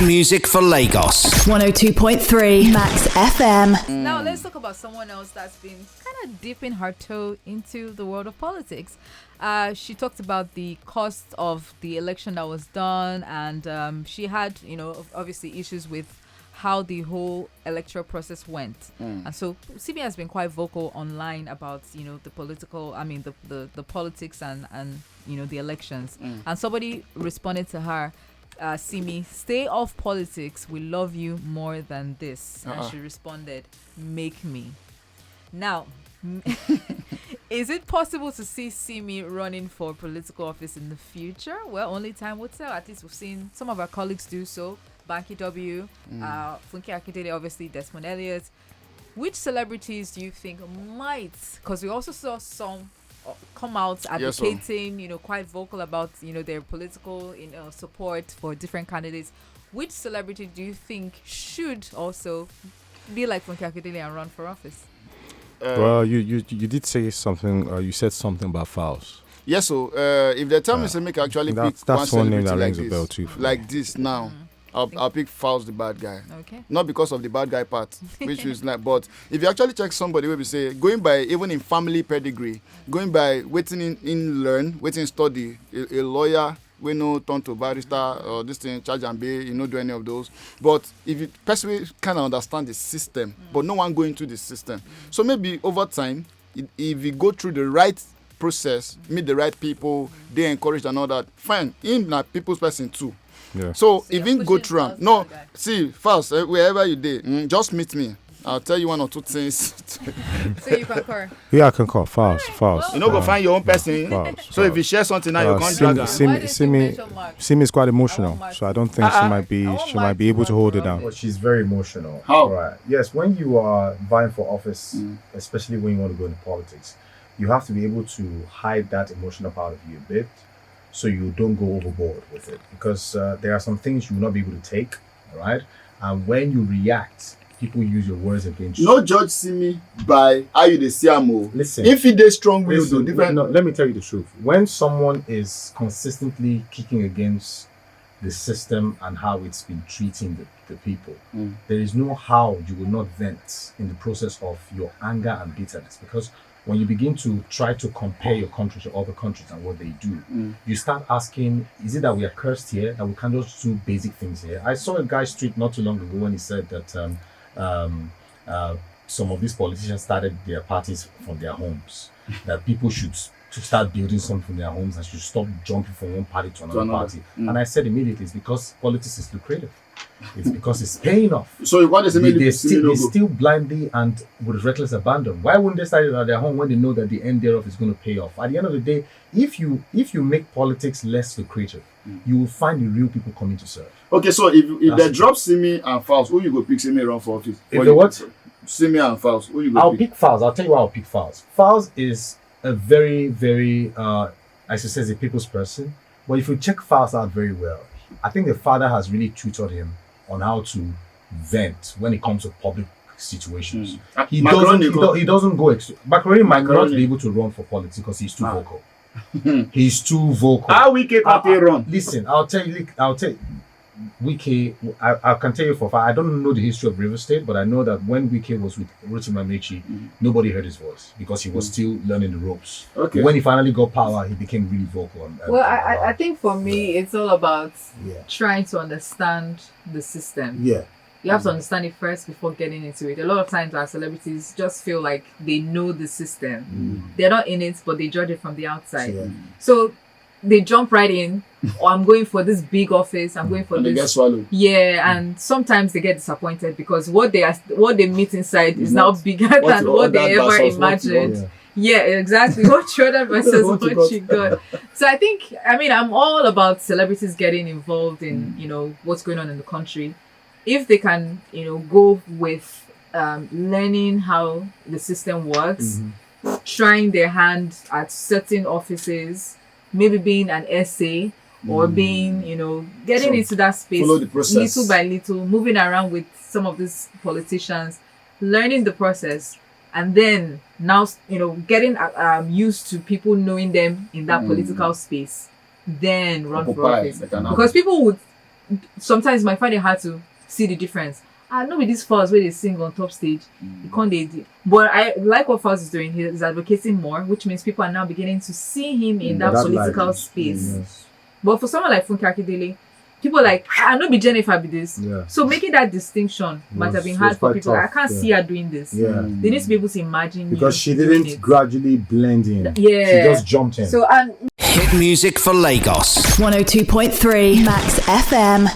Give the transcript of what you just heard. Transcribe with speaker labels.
Speaker 1: music for Lagos.
Speaker 2: 102.3 Max FM.
Speaker 3: Now let's talk about someone else that's been kind of dipping her toe into the world of politics. She talked about the cost of the election that was done, and she had, obviously issues with how the whole electoral process went. And so Simi has been quite vocal online about, the politics and the elections. And somebody responded to her, Simi, stay off politics. We love you more than this. And she responded, make me. Now, is it possible to see Simi running for political office in the future? Well, only time will tell. At least we've seen some of our colleagues do so. Banky W, Funke Akindele, obviously Desmond Elliott. Which celebrities do you think might? Because we also saw some come out advocating, quite vocal about, their political, support for different candidates. Which celebrity do you think should also be like Funke Akindele and run for office?
Speaker 4: Well, you did say something. You said something about Fowls.
Speaker 5: Yes, so if they tell me to make actually pick
Speaker 4: that's
Speaker 5: one
Speaker 4: one name that
Speaker 5: celebrity
Speaker 4: rings a bell too.
Speaker 5: like this now, I'll pick Fowls the bad guy.
Speaker 3: Okay.
Speaker 5: Not because of the bad guy part, which is like, but if you actually check somebody where we say going by even in family pedigree, going by waiting in learn, waiting study, a lawyer, we know turn to barrister or this thing, charge and bail, do any of those. But if you personally kind of understand the system, but no one go into the system. So maybe over time, if you go through the right process, meet the right people, they encourage and all that, fine. Him na people's person too.
Speaker 4: Yeah.
Speaker 5: So if you go through am, no, see, first, wherever you dey, just meet me. I'll tell you one or two things.
Speaker 3: So you concur?
Speaker 4: Yeah, I concur. Fowls.
Speaker 5: You know, go find your own person. So if you share something now, you can't drag her.
Speaker 4: Simi is quite emotional, so I don't think she might be able to hold it down.
Speaker 6: Well, she's very emotional.
Speaker 5: How?
Speaker 6: Right. Yes, when you are vying for office, especially when you want to go into politics, you have to be able to hide that emotional part of you a bit, so you don't go overboard with it. Because there are some things you will not be able to take, all right? And when you react, people use your words against you.
Speaker 5: No judge Simi by how you dey see am o.
Speaker 6: Listen.
Speaker 5: If he dey strong will do different.
Speaker 6: No, let me tell you the truth. When someone is consistently kicking against the system and how it's been treating the people, there is no how you will not vent in the process of your anger and bitterness. Because when you begin to try to compare your country to other countries and what they do, you start asking, is it that we are cursed here, that we can't just do basic things here? I saw a guy's tweet not too long ago when he said that some of these politicians started their parties from their homes, that people should to start building something from their homes and should stop jumping from one party to another party. And I said immediately, it's because politics is lucrative. It's because it's paying off.
Speaker 5: So what does it mean?
Speaker 6: They still blindly and with reckless abandon. Why wouldn't they start it at their home when they know that the end thereof is going to pay off? At the end of the day, if you make politics less lucrative, you will find the real people coming to serve.
Speaker 5: Okay, so if they drop Simi and Fowls, who you go pick Simi run for office?
Speaker 6: If they what?
Speaker 5: Simi and Fowls, who you go
Speaker 6: I'll pick Fowls. I'll tell you why I'll pick Fowls. Fowls is a very, very, I should say, a people's person. But if you check Fowls out very well, I think the father has really tutored him on how to vent when it comes to public situations. He doesn't go. Macaroni might not be able to run for politics because he's too vocal. He's too vocal.
Speaker 5: How Wike can run?
Speaker 6: Listen, I'll tell you. Wike, I can tell you for a fact, I don't know the history of River State, but I know that when Wike was with Rotimi Amaechi, nobody heard his voice because he was still learning the ropes.
Speaker 5: Okay.
Speaker 6: When he finally got power, he became really vocal.
Speaker 3: I think for me, it's all about trying to understand the system.
Speaker 6: Yeah.
Speaker 3: You have to understand it first before getting into it. A lot of times our celebrities just feel like they know the system. They're not in it, but they judge it from the outside. Yeah. So they jump right in, or I'm going for this big office, I'm going for this.
Speaker 5: They get swallowed.
Speaker 3: Yeah, and sometimes they get disappointed because what they meet inside is now bigger than what they ever imagined. Yeah, exactly. What you ordered versus what you got. So I'm all about celebrities getting involved in, what's going on in the country. If they can, go with learning how the system works, trying their hand at certain offices, maybe being an essay or being, getting into that space little by little, moving around with some of these politicians, learning the process, and then now, getting used to people knowing them in that political space, then run for office. Because people would sometimes you might find it hard to see the difference. Not with these Falz where they sing on top stage. You can't but I like what Falz is doing. He's advocating more, which means people are now beginning to see him in that political space. Yes. But for someone like Funke Akindele, people like, I know be Jennifer be this. Yeah. So making that distinction might have been hard for people. Tough. I can't see her doing this. Yeah. They need to be able to imagine
Speaker 6: because she didn't gradually blend in.
Speaker 3: Yeah.
Speaker 6: She just jumped in.
Speaker 2: So
Speaker 1: hit music for Lagos.
Speaker 2: 102.3 Max FM.